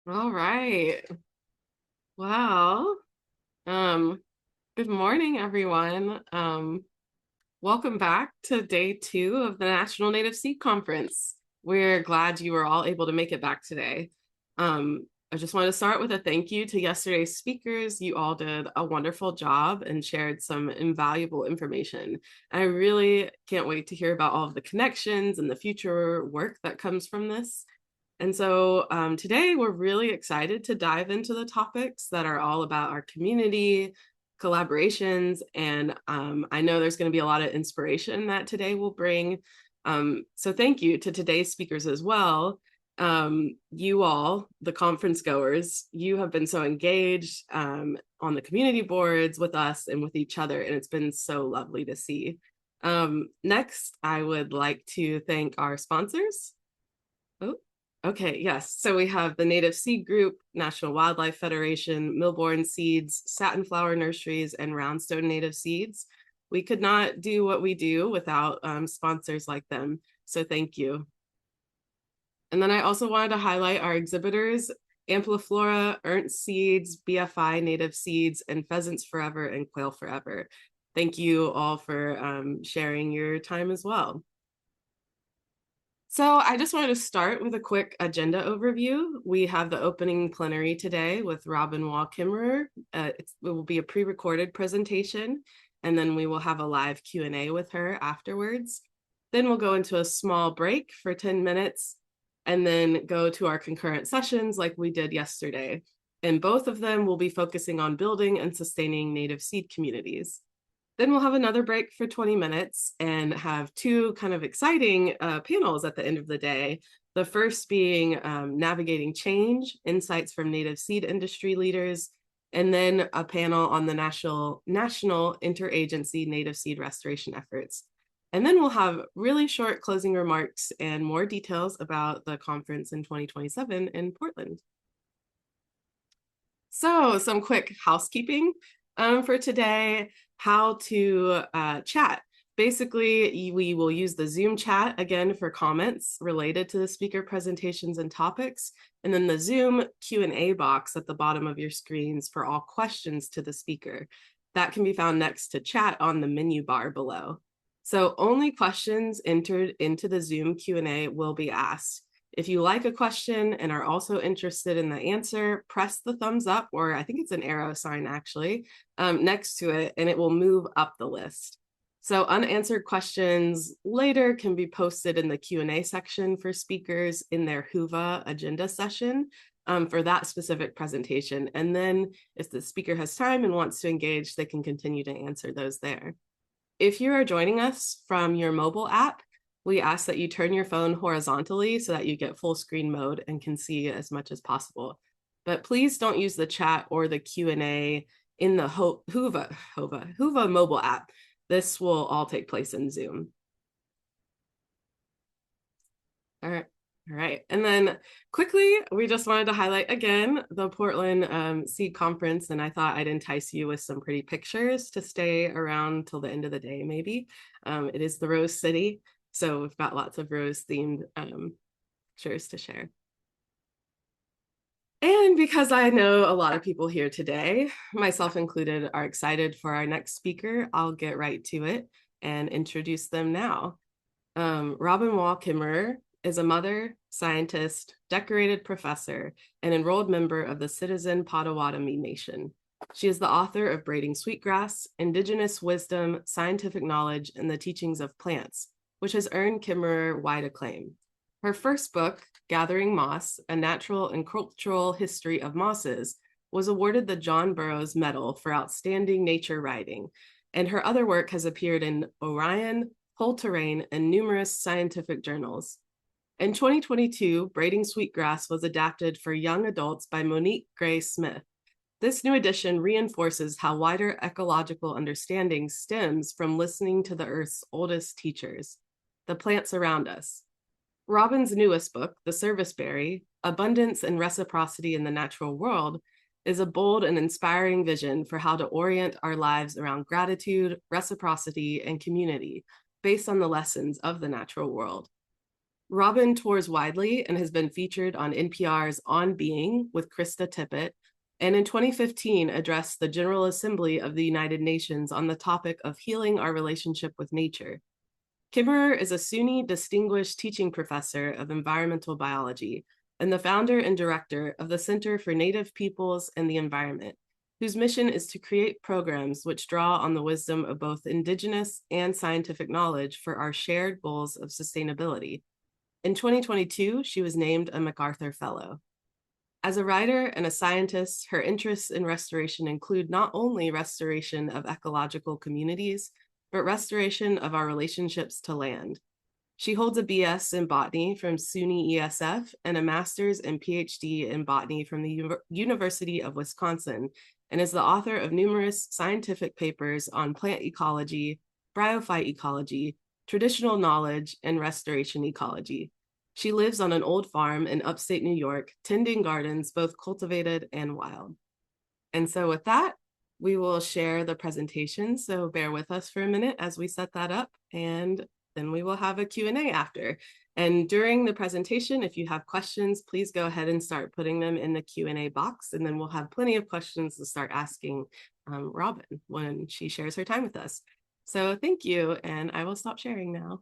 All right. Well, um, good morning, everyone. Welcome back to day two of the National Native Seed Conference. We're glad you were all able to make it back today. I just want to start with a thank you to yesterday's speakers. You all did a wonderful job and shared some invaluable information. I really can't wait to hear about all of the connections and the future work that comes from this. And so today we're really excited to dive into the topics that are all about our community, collaborations, and I know there's going to be a lot of inspiration that today will bring. So thank you to today's speakers as well. You all, the conference goers, you have been so engaged on the community boards with us and with each other, and it's been so lovely to see. Next, I would like to thank our sponsors. Oh, okay, yes. So we have the Native Seed Group, National Wildlife Federation, Millborn Seeds, Satin Flower Nurseries, and Roundstone Native Seeds. We could not do what we do without sponsors like them. So thank you. And then I also wanted to highlight our exhibitors, Ampliflora, Ernst Seeds, BFI Native Seeds, and Pheasants Forever and Quail Forever. Thank you all for sharing your time as well. So I just wanted to start with a quick agenda overview. We have the opening plenary today with Robin Wall Kimmerer. It will be a pre-recorded presentation, and then we will have a live Q&A with her afterwards. Then we'll go into a small break for 10 minutes, and then go to our concurrent sessions like we did yesterday. And both of them will be focusing on building and sustaining Native seed communities. Then we'll have another break for 20 minutes and have two kind of exciting panels at the end of the day. The first being Navigating Change, Insights from Native Seed Industry Leaders, and then a panel on the national interagency native seed restoration efforts. And then we'll have really short closing remarks and more details about the conference in 2027 in Portland. So some quick housekeeping for today, how to chat. Basically, we will use the Zoom chat again for comments related to the speaker presentations and topics, and then the Zoom Q&A box at the bottom of your screens for all questions to the speaker. That can be found next to chat on the menu bar below. So only questions entered into the Zoom Q&A will be asked. If you like a question and are also interested in the answer, press the thumbs up, or I think it's an arrow sign actually, next to it, and it will move up the list. So unanswered questions later can be posted in the Q&A section for speakers in their Whova agenda session for that specific presentation. And then if the speaker has time and wants to engage, they can continue to answer those there. If you are joining us from your mobile app, we ask that you turn your phone horizontally so that you get full screen mode and can see as much as possible. But please don't use the chat or the Q&A in the Whova mobile app. This will all take place in Zoom. All right. All right. And then quickly, we just wanted to highlight again the Portland Seed Conference. And I thought I'd entice you with some pretty pictures to stay around till the end of the day, maybe. It is the Rose City. So we've got lots of rose themed pictures to share. And because I know a lot of people here today, myself included, are excited for our next speaker, I'll get right to it and introduce them now. Robin Wall Kimmerer is a mother, scientist, decorated professor, and enrolled member of the Citizen Potawatomi Nation. She is the author of Braiding Sweetgrass, Indigenous Wisdom, Scientific Knowledge, and the Teachings of Plants, which has earned Kimmerer wide acclaim. Her first book, Gathering Moss, A Natural and Cultural History of Mosses, was awarded the John Burroughs Medal for Outstanding Nature Writing, and her other work has appeared in Orion, Whole Terrain, and numerous scientific journals. In 2022, Braiding Sweetgrass was adapted for young adults by Monique Gray Smith. This new edition reinforces how wider ecological understanding stems from listening to the Earth's oldest teachers, the plants around us. Robin's newest book, The Serviceberry, Abundance and Reciprocity in the Natural World, is a bold and inspiring vision for how to orient our lives around gratitude, reciprocity, and community based on the lessons of the natural world. Robin tours widely and has been featured on NPR's On Being with Krista Tippett, and in 2015 addressed the General Assembly of the United Nations on the topic of healing our relationship with nature. Kimmerer is a SUNY Distinguished Teaching Professor of Environmental Biology and the founder and director of the Center for Native Peoples and the Environment, whose mission is to create programs which draw on the wisdom of both Indigenous and scientific knowledge for our shared goals of sustainability. In 2022, she was named a MacArthur Fellow. As a writer and a scientist, her interests in restoration include not only restoration of ecological communities, but restoration of our relationships to land. She holds a BS in botany from SUNY ESF and a master's and PhD in botany from the University of Wisconsin, and is the author of numerous scientific papers on plant ecology, bryophyte ecology, traditional knowledge, and restoration ecology. She lives on an old farm in upstate New York, tending gardens, both cultivated and wild. And so with that, we will share the presentation. So bear with us for a minute as we set that up, and then we will have a Q&A after. And during the presentation, if you have questions, please go ahead and start putting them in the Q&A box, and then we'll have plenty of questions to start asking Robin when she shares her time with us. So thank you, and I will stop sharing now.